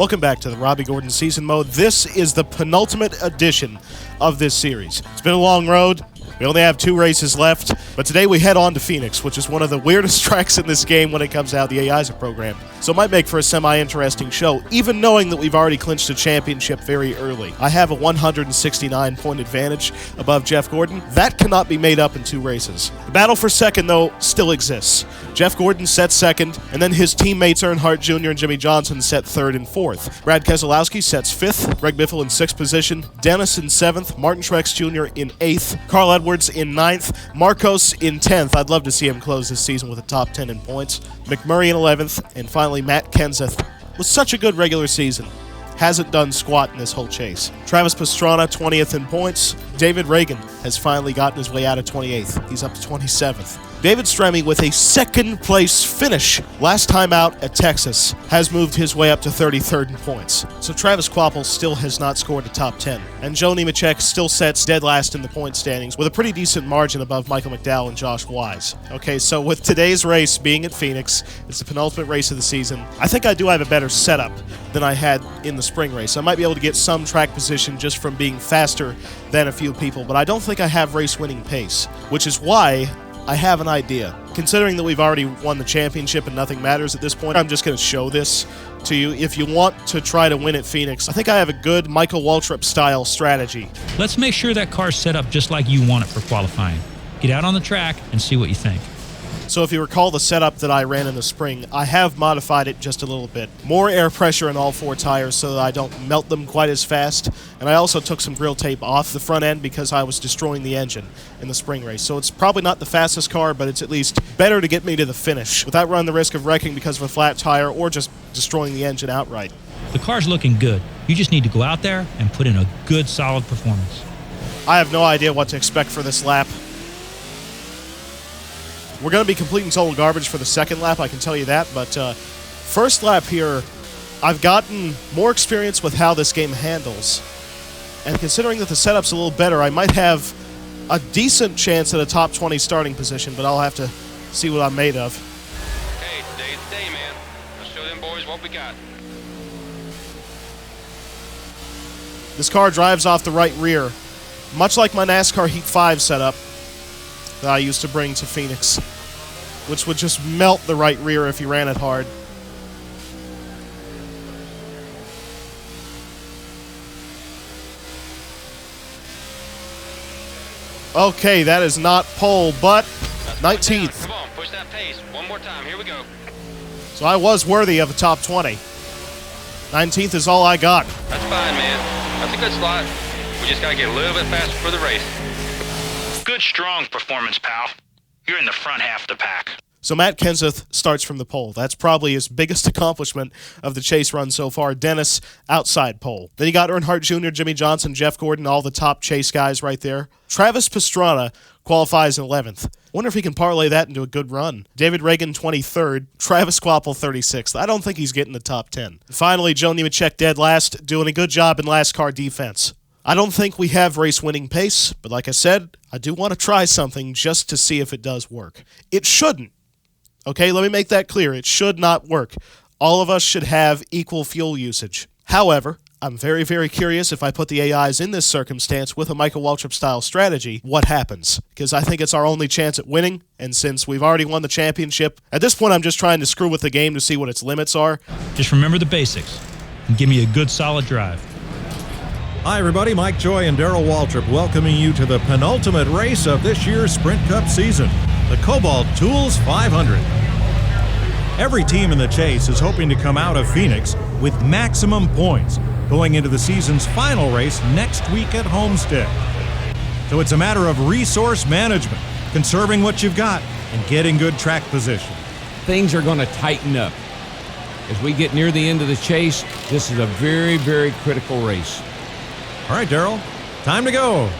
Welcome back to the Robby Gordon Season Mode. This is the penultimate edition of this series. It's been a long road. We only have 2 races left, but today we head on to Phoenix, which is one of the weirdest tracks in this game when it comes out. The AIs are programmed, so it might make for a semi-interesting show, even knowing that we've already clinched a championship very early. I have a 169-point advantage above Jeff Gordon. That cannot be made up in 2 races. The battle for second, though, still exists. Jeff Gordon set second, and then his teammates Earnhardt Jr. and Jimmy Johnson set third and fourth. Brad Keselowski sets fifth, Greg Biffle in 6th position, Dennis in 7th, Martin Truex Jr. in 8th, Carl Edwards in 9th, Marcos in 10th. I'd love to see him close this season with a top 10 in points. McMurray in 11th, and finally Matt Kenseth with such a good regular season. Hasn't done squat in this whole chase. Travis Pastrana, 20th in points. David Reagan has finally gotten his way out of 28th. He's up to 27th. David Stremme with a second-place finish last time out at Texas has moved his way up to 33rd in points. So Travis Kvapil still has not scored a top 10. And Joe Nemechek still sets dead last in the point standings with a pretty decent margin above Michael McDowell and Josh Wise. Okay, so with today's race being at Phoenix, it's the penultimate race of the season, I think I do have a better setup than I had in the spring race. I might be able to get some track position just from being faster than a few people, but I don't think I have race-winning pace, which is why I have an idea. Considering that we've already won the championship and nothing matters at this point, I'm just going to show this to you. If you want to try to win at Phoenix, I think I have a good Michael Waltrip-style strategy. Let's make sure that car's set up just like you want it for qualifying. Get out on the track and see what you think. So if you recall the setup that I ran in the spring, I have modified it just a little bit. More air pressure in all 4 tires so that I don't melt them quite as fast. And I also took some grill tape off the front end because I was destroying the engine in the spring race. So it's probably not the fastest car, but it's at least better to get me to the finish without running the risk of wrecking because of a flat tire or just destroying the engine outright. The car's looking good. You just need to go out there and put in a good, solid performance. I have no idea what to expect for this lap. We're going to be completing total garbage for the second lap, I can tell you that, but first lap here, I've gotten more experience with how this game handles, and considering that the setup's a little better, I might have a decent chance at a top 20 starting position, but I'll have to see what I'm made of. Hey, today's the day, man. Let's show them boys what we got. This car drives off the right rear, much like my NASCAR Heat 5 setup that I used to bring to Phoenix, which would just melt the right rear if you ran it hard. Okay, that is not pole, but 19th. Come on, push that pace. One more time. Here we go. So I was worthy of a top 20. 19th is all I got. That's fine, man. That's a good slot. We just got to get a little bit faster for the race. Good, strong performance, pal. You're in the front half of the pack. So Matt Kenseth starts from the pole. That's probably his biggest accomplishment of the chase run so far. Dennis, outside pole. Then you got Earnhardt Jr., Jimmy Johnson, Jeff Gordon, all the top chase guys right there. Travis Pastrana qualifies in 11th. Wonder if he can parlay that into a good run. David Reagan, 23rd. Travis Kvapil, 36th. I don't think he's getting the top 10. Finally, Joe Nemechek dead last, doing a good job in last car defense. I don't think we have race-winning pace, but like I said, I do want to try something just to see if it does work. It shouldn't. Okay, let me make that clear. It should not work. All of us should have equal fuel usage. However, I'm very, very curious if I put the AIs in this circumstance with a Michael Waltrip-style strategy, what happens? Because I think it's our only chance at winning, and since we've already won the championship, at this point I'm just trying to screw with the game to see what its limits are. Just remember the basics and give me a good, solid drive. Hi everybody, Mike Joy and Darrell Waltrip welcoming you to the penultimate race of this year's Sprint Cup season, the Cobalt Tools 500. Every team in the chase is hoping to come out of Phoenix with maximum points going into the season's final race next week at Homestead. So it's a matter of resource management, conserving what you've got, and getting good track position. Things are going to tighten up. As we get near the end of the chase, this is a very, very critical race. All right, Darrell, time to go.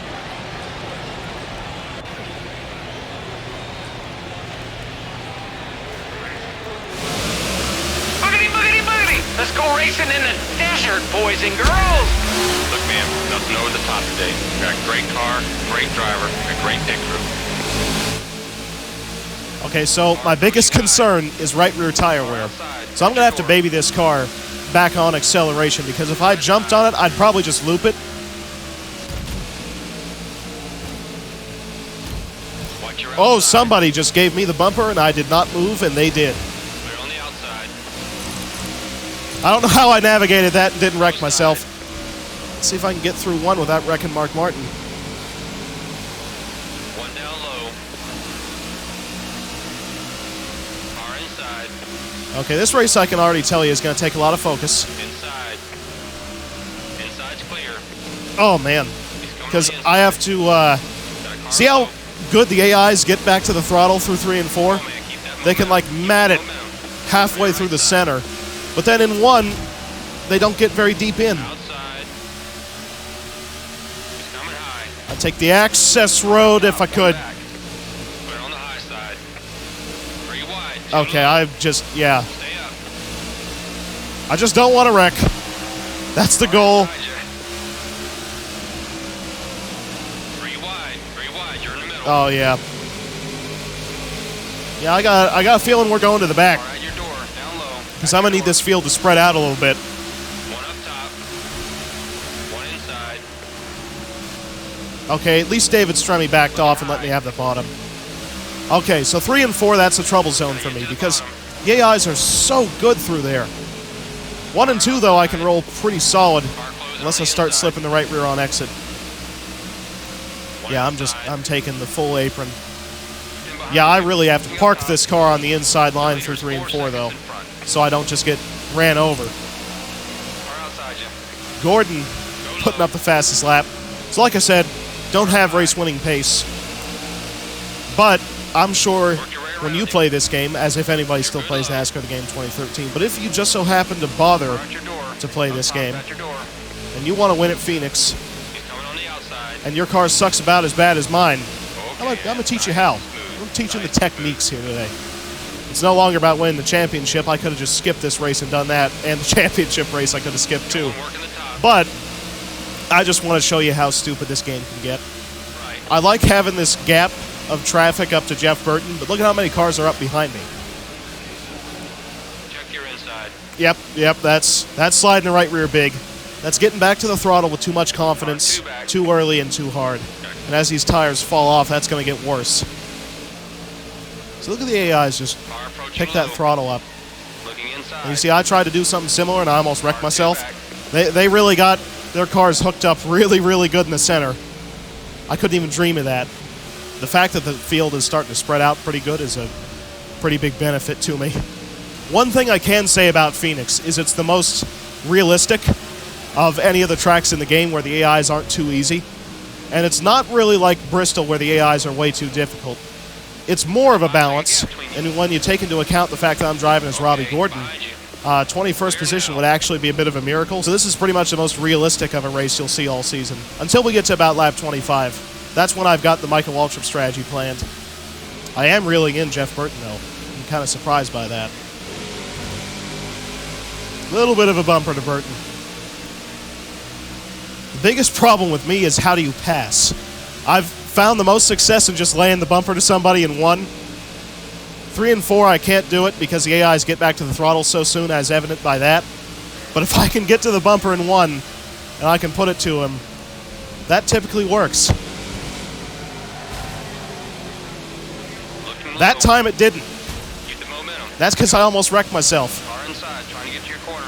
Boogity, boogity, boogity! Let's go racing in the desert, boys and girls! Look, man, nothing over the top today. We got a great car, great driver, and a great pit crew. Okay, so my biggest concern is right rear tire wear. So I'm going to have to baby this car back on acceleration, because if I jumped on it, I'd probably just loop it. Watch your Oh, outside. somebody just gave me the bumper, and I did not move, and they did. Clear on the outside. I don't know how I navigated that and didn't wreck myself. Let's see if I can get through one without wrecking Mark Martin. One down low. Car inside. Okay, this race I can already tell you is going to take a lot of focus. Inside. Inside's clear. Oh, man. He's coming Because on the I have inside. to Got a car see how low. good the AIs get back to the throttle through 3 and 4? Oh, man, keep that They can, momentum. like, Keep mat that it momentum. halfway through the center. But then in 1, they don't get very deep in. Outside. He's coming high. I'd take the access road if I could. Back. Put it on the high side. 3 wide. Okay, I just, yeah. Stay up. I just don't want to wreck. That's the goal. Inside you. 3 wide. 3 wide. You're in the middle. Oh, yeah. Yeah, I got a feeling we're going to the back. Car at your door. Down low. Because I'm going to need this field to spread out a little bit. One up top. One inside. Okay, at least David Stremme backed off and let me have the bottom. Okay, so 3 and 4, that's a trouble zone for me because the AIs are so good through there. 1 and 2, though, I can roll pretty solid unless I start slipping the right rear on exit. Yeah, I'm taking the full apron. Yeah, I really have to park this car on the inside line through 3 and 4, though, so I don't just get ran over. Car outside you. Gordon putting up the fastest lap. So like I said, don't have race-winning pace. But I'm sure when you play this game, as if anybody still plays NASCAR the game 2013, but if you just so happen to bother Car at your door. to play Up this top game, At your door. and you want to win at Phoenix, He's coming on the outside. and your car sucks about as bad as mine, Okay, I'm going to teach you how. I'm teaching the techniques here today. It's no longer about winning the championship. I could have just skipped this race and done that, and the championship race I could have skipped too. Working the top. But I just want to show you how stupid this game can get. Right. I like having this gap of traffic up to Jeff Burton, but look at how many cars are up behind me. Check your inside. Yep, that's sliding the right rear big. That's getting back to the throttle with too much confidence, too early and too hard. And as these tires fall off, that's going to get worse. So look at the AIs just Car approaching pick that low. throttle up. Looking inside. And you see, I tried to do something similar, and I almost wrecked myself. They really got their cars hooked up really, really good in the center. I couldn't even dream of that. The fact that the field is starting to spread out pretty good is a pretty big benefit to me. One thing I can say about Phoenix is it's the most realistic of any of the tracks in the game where the AIs aren't too easy. And it's not really like Bristol where the AIs are way too difficult. It's more of a balance, and when you take into account the fact that I'm driving as Robby Gordon, 21st position would actually be a bit of a miracle. So this is pretty much the most realistic of a race you'll see all season. Until we get to about lap 25. That's when I've got the Michael Waltrip strategy planned. I am reeling in Jeff Burton, though. I'm kind of surprised by that. Little bit of a bumper to Burton. The biggest problem with me is how do you pass? I've found the most success in just laying the bumper to somebody in 1. 3 and 4, I can't do it because the AIs get back to the throttle so soon, as evident by that. But if I can get to the bumper in 1, and I can put it to him, that typically works. Looking That low. time it didn't. Keep the momentum. That's because I almost wrecked myself. Car inside, trying to get to your corner.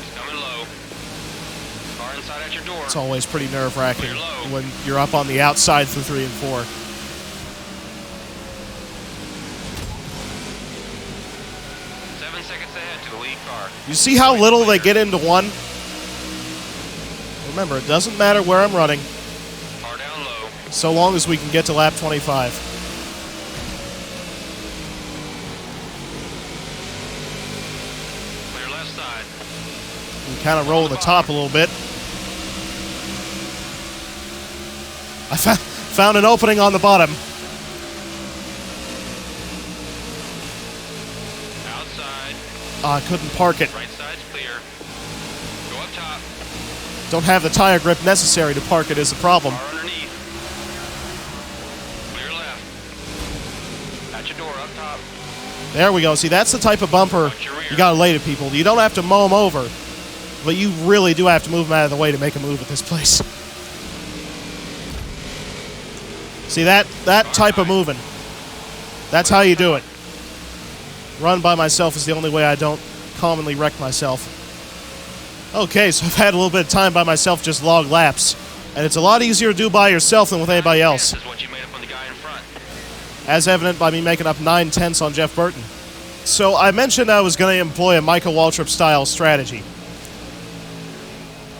He's coming low. Car inside at your door. It's always pretty nerve-wracking Clear low. when you're up on the outside through 3 and 4. 7 seconds ahead to the lead car. You see how little they get into 1? Remember, it doesn't matter where I'm running, Car down low. so long as we can get to lap 25. Clear left side. We kind of roll the top a little bit. I found an opening on the bottom. Outside. I couldn't park it. Right side's clear. Go up top. Don't have the tire grip necessary to park it is the problem. Car underneath. Clear left. At your door up top. There we go. See, that's the type of bumper you got to lay to people. You don't have to mow them over, but you really do have to move them out of the way to make a move at this place. See, that type of moving, that's how you do it. Run by myself is the only way I don't commonly wreck myself. Okay, so I've had a little bit of time by myself, just log laps. And it's a lot easier to do by yourself than with anybody else. This is what you made up on the guy in front. As evident by me making up 9/10 on Jeff Burton. So I mentioned I was going to employ a Michael Waltrip-style strategy.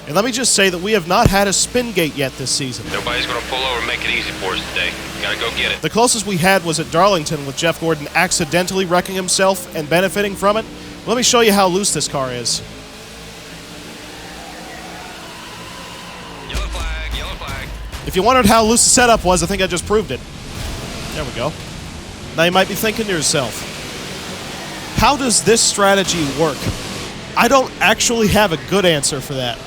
And let me just say that we have not had a spin gate yet this season. Nobody's going to pull over and make it easy for us today. Gotta go get it. The closest we had was at Darlington with Jeff Gordon accidentally wrecking himself and benefiting from it. Let me show you how loose this car is. Yellow flag, yellow flag. If you wondered how loose the setup was, I think I just proved it. There we go. Now you might be thinking to yourself, how does this strategy work? I don't actually have a good answer for that.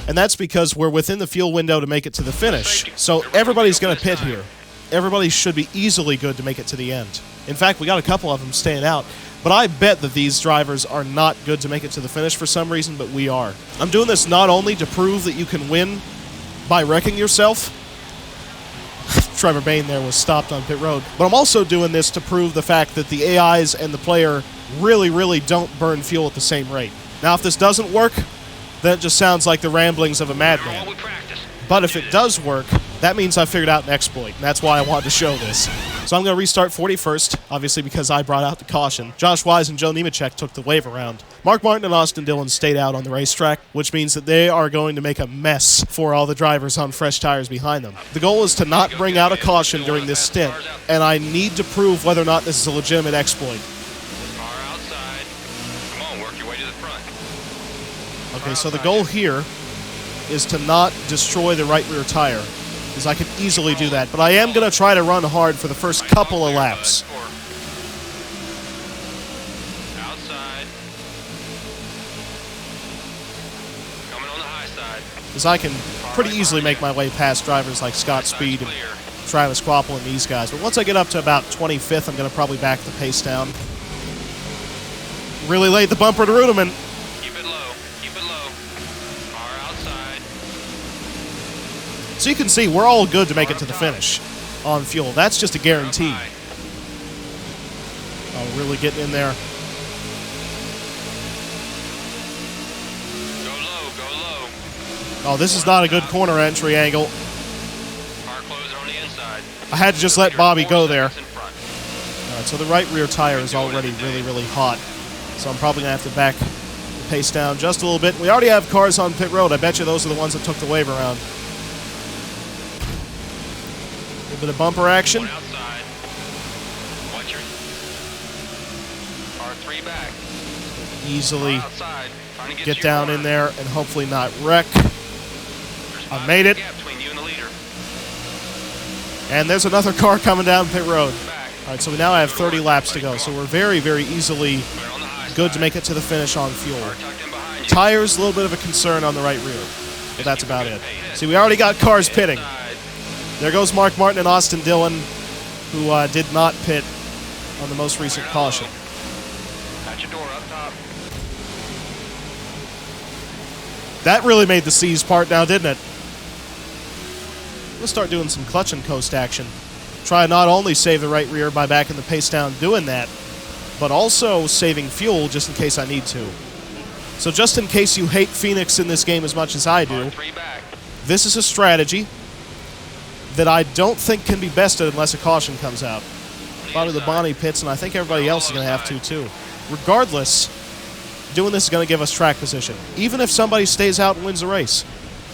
And that's because we're within the fuel window to make it to the finish. So everybody's going to pit here. Everybody should be easily good to make it to the end. In fact, we got a couple of them staying out. But I bet that these drivers are not good to make it to the finish for some reason, but we are. I'm doing this not only to prove that you can win by wrecking yourself. Trevor Bayne there was stopped on pit road. But I'm also doing this to prove the fact that the AIs and the player really, really don't burn fuel at the same rate. Now, if this doesn't work, then it just sounds like the ramblings of a madman. But if it does work, that means I figured out an exploit, and that's why I wanted to show this. So I'm going to restart 41st, obviously because I brought out the caution. Josh Wise and Joe Nemechek took the wave around. Mark Martin and Austin Dillon stayed out on the racetrack, which means that they are going to make a mess for all the drivers on fresh tires behind them. The goal is to not bring out a caution during this stint, and I need to prove whether or not this is a legitimate exploit. Okay, so the goal here is to not destroy the right rear tire, because I could easily do that. But I am going to try to run hard for the first couple of laps. Outside. Coming on the high side. Because I can pretty easily make my way past drivers like Scott Speed and Travis Quapple and these guys. But once I get up to about 25th, I'm going to probably back the pace down. Really laid the bumper to Rudeman. So you can see, we're all good to make it to the finish on fuel. That's just a guarantee. Oh, really getting in there. Go low, go low. Oh, this is not a good corner entry angle. Car closing on the inside. I had to just let Bobby go there. All right, so the right rear tire is already really, really hot. So I'm probably going to have to back the pace down just a little bit. We already have cars on pit road. I bet you those are the ones that took the wave around. Bit of bumper action. Outside. Watch your R3 back. Easily Outside. get down in there and hopefully not wreck. I made it. Between you and the leader. And there's another car coming down pit road. All right, so we now have 30 laps to go. So we're very, very easily good to make it to the finish on fuel. Tires, a little bit of a concern on the right rear, but that's about it. See, we already got cars pitting. There goes Mark Martin and Austin Dillon, who did not pit on the most recent caution. Got your door up top. That really made the C's part now, didn't it? We'll start doing some clutch and coast action. Try not only save the right rear by backing the pace down doing that, but also saving fuel just in case I need to. So just in case you hate Phoenix in this game as much as I do, this is a strategy that I don't think can be bested unless a caution comes out. Probably the Bonnie pits, and I think everybody else is going to have to too. Regardless, doing this is going to give us track position, even if somebody stays out and wins the race.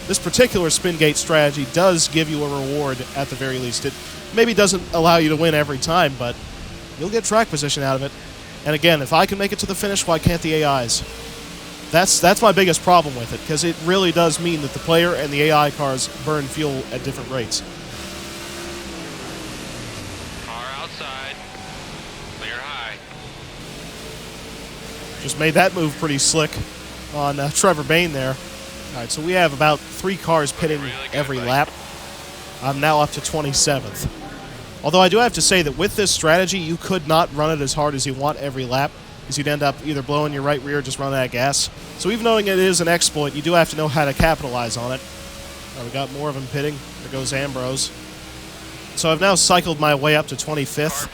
This particular spin gate strategy does give you a reward at the very least. It maybe doesn't allow you to win every time, but you'll get track position out of it. And again, if I can make it to the finish, why can't the AIs? That's my biggest problem with it, because it really does mean that the player and the AI cars burn fuel at different rates. Just made that move pretty slick on Trevor Bayne there. All right, so we have about 3 cars pitting every lap. I'm now up to 27th. Although I do have to say that with this strategy, you could not run it as hard as you want every lap, because you'd end up either blowing your right rear or just running out of gas. So even knowing it is an exploit, you do have to know how to capitalize on it. We got more of them pitting. There goes Ambrose. So I've now cycled my way up to 25th,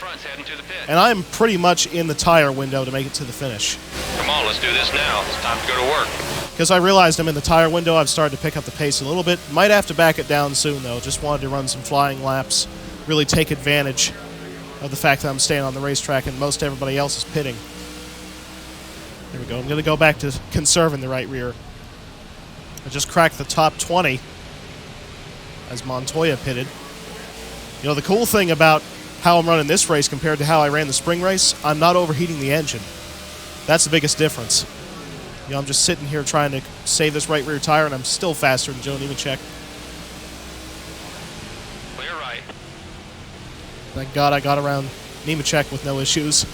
and I'm pretty much in the tire window to make it to the finish. Come on, let's do this now. It's time to go to work. Because I realized I'm in the tire window, I've started to pick up the pace a little bit. Might have to back it down soon, though. Just wanted to run some flying laps, really take advantage of the fact that I'm staying on the racetrack and most everybody else is pitting. There we go. I'm going to go back to conserving the right rear. I just cracked the top 20 as Montoya pitted. You know, the cool thing about how I'm running this race compared to how I ran the spring race, I'm not overheating the engine. That's the biggest difference. You know, I'm just sitting here trying to save this right rear tire, and I'm still faster than Joe Nemechek. Clear right. Thank God I got around Nemechek with no issues.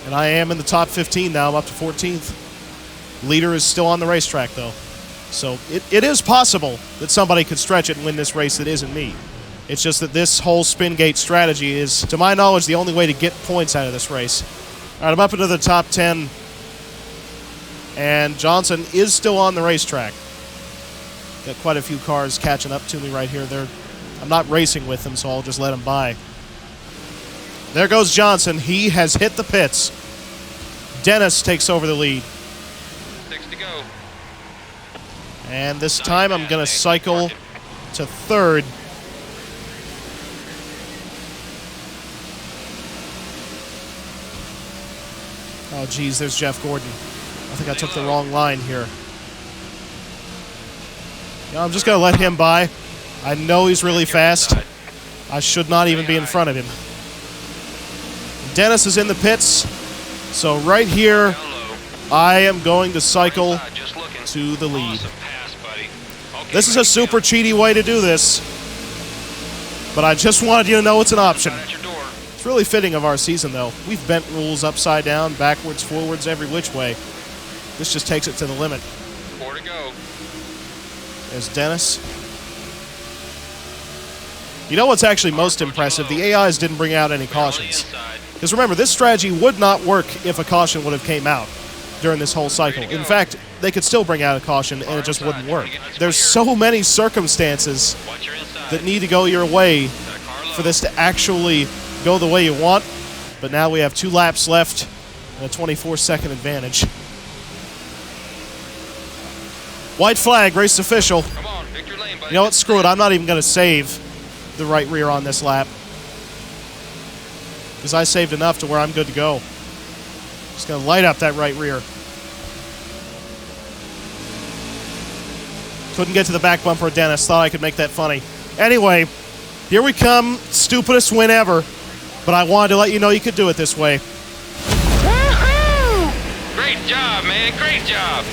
And I am in the top 15 now. I'm up to 14th. Leader is still on the racetrack, though. So it is possible that somebody could stretch it and win this race that isn't me. It's just that this whole spin gate strategy is, to my knowledge, the only way to get points out of this race. All right, I'm up into the top 10. And Johnson is still on the racetrack. Got quite a few cars catching up to me right here. I'm not racing with them, so I'll just let them by. There goes Johnson. He has hit the pits. Dennis takes over the lead. 6 to go. And this time I'm going to cycle to third. Oh, geez, there's Jeff Gordon. I think I took the wrong line here. Yeah, I'm just going to let him by. I know he's really fast. I should not even be in front of him. Dennis is in the pits. So right here, I am going to cycle to the lead. This is a super cheaty way to do this, but I just wanted you to know it's an option. It's really fitting of our season, though. We've bent rules upside down, backwards, forwards, every which way. This just takes it to the limit. 4 to go. There's Dennis. You know what's actually most impressive? The AIs didn't bring out any cautions. Because remember, this strategy would not work if a caution would have came out during this whole cycle. In fact, they could still bring out a caution and it just wouldn't work. There's so many circumstances that need to go your way for this to actually go the way you want. But now we have 2 laps left and a 24-second advantage. White flag, race official. Come on, Victor Lane, buddy. You know what? Screw it. I'm not even going to save the right rear on this lap, because I saved enough to where I'm good to go. Just going to light up that right rear. Couldn't get to the back bumper of Dennis. Thought I could make that funny. Anyway, here we come. Stupidest win ever. But I wanted to let you know you could do it this way. Woohoo! Great job, man. Great job.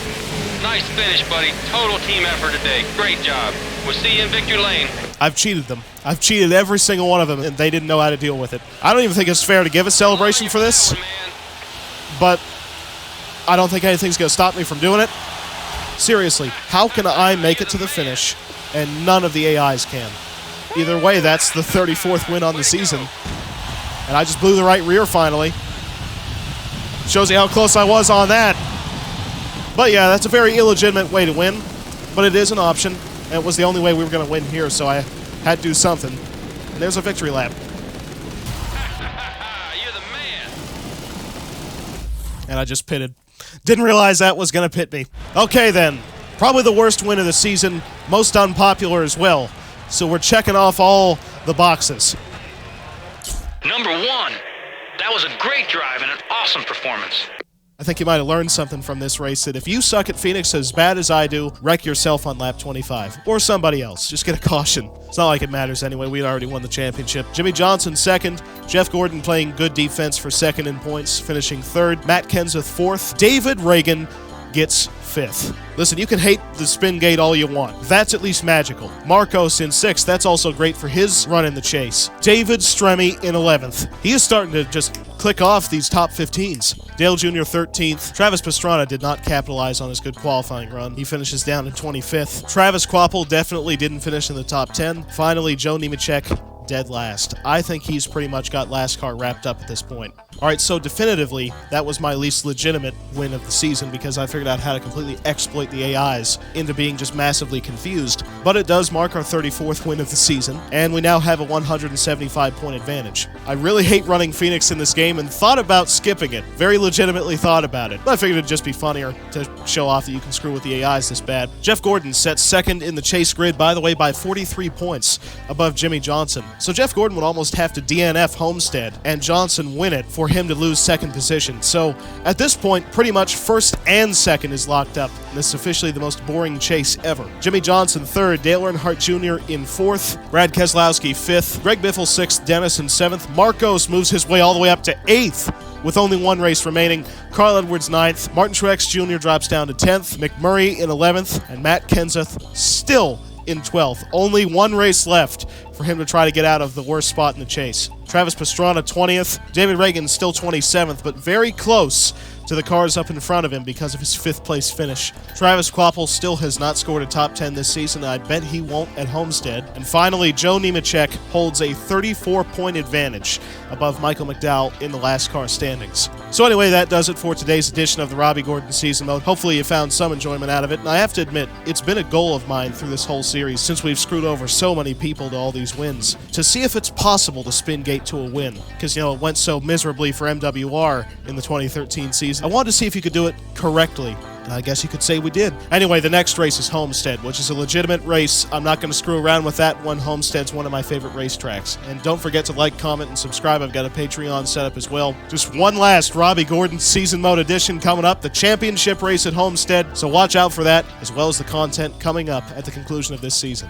Nice finish, buddy. Total team effort today. Great job. We'll see you in Victor Lane. I've cheated them. I've cheated every single one of them, and they didn't know how to deal with it. I don't even think it's fair to give a celebration for this, but I don't think anything's going to stop me from doing it. Seriously, how can I make it to the finish and none of the AIs can? Either way, that's the 34th win on the season, and I just blew the right rear finally. Shows you how close I was on that. But yeah, that's a very illegitimate way to win, but it is an option, and it was the only way we were going to win here, so I had to do something. And there's a victory lap. You're the man. And I just pitted. Didn't realize that was going to pit me. Okay then, probably the worst win of the season, most unpopular as well. So we're checking off all the boxes. Number 1. That was a great drive and an awesome performance. I think you might have learned something from this race, that if you suck at Phoenix as bad as I do, wreck yourself on lap 25. Or somebody else. Just get a caution. It's not like it matters anyway. We'd already won the championship. Jimmy Johnson second. Jeff Gordon playing good defense for second in points, finishing third. Matt Kenseth fourth. David Reagan gets fifth. Listen, you can hate the spin gate all you want. That's at least magical. Marcos in sixth. That's also great for his run in the chase. David Stremme in 11th. He is starting to just click off these top 15s. Dale Jr. 13th. Travis Pastrana did not capitalize on his good qualifying run. He finishes down in 25th. Travis Kvapil definitely didn't finish in the top 10. Finally, Joe Nemechek dead last. I think he's pretty much got NASCAR wrapped up at this point. Alright, so definitively, that was my least legitimate win of the season because I figured out how to completely exploit the AIs into being just massively confused. But it does mark our 34th win of the season, and we now have a 175-point advantage. I really hate running Phoenix in this game and thought about skipping it. Very legitimately thought about it. But I figured it'd just be funnier to show off that you can screw with the AIs this bad. Jeff Gordon sets second in the chase grid, by the way, by 43 points above Jimmy Johnson. So Jeff Gordon would almost have to DNF Homestead and Johnson win it for him to lose second position. So at this point, pretty much first and second is locked up. And this is officially the most boring chase ever. Jimmy Johnson third, Dale Earnhardt Jr. in fourth, Brad Keselowski fifth, Greg Biffle sixth, Dennis in seventh. Marcos moves his way all the way up to eighth with only one race remaining. Carl Edwards 9th, Martin Truex Jr. drops down to 10th, McMurray in 11th, and Matt Kenseth still in 12th. Only one race left for him to try to get out of the worst spot in the chase. Travis Pastrana 20th, David Reagan still 27th, but very close to the cars up in front of him because of his 5th place finish. Travis Kvapil still has not scored a top 10 this season, and I bet he won't at Homestead. And finally, Joe Nemechek holds a 34-point advantage above Michael McDowell in the NASCAR standings. So anyway, that does it for today's edition of the Robby Gordon Season Mode. Hopefully you found some enjoyment out of it, and I have to admit, it's been a goal of mine through this whole series, since we've screwed over so many people to all these wins, to see if it's possible to spin gate to a win. Because, you know, it went so miserably for MWR in the 2013 season. I wanted to see if you could do it correctly. And I guess you could say we did. Anyway, the next race is Homestead, which is a legitimate race. I'm not going to screw around with that one. Homestead's one of my favorite racetracks. And don't forget to like, comment, and subscribe. I've got a Patreon set up as well. Just one last Robby Gordon Season Mode edition coming up, the championship race at Homestead. So watch out for that, as well as the content coming up at the conclusion of this season.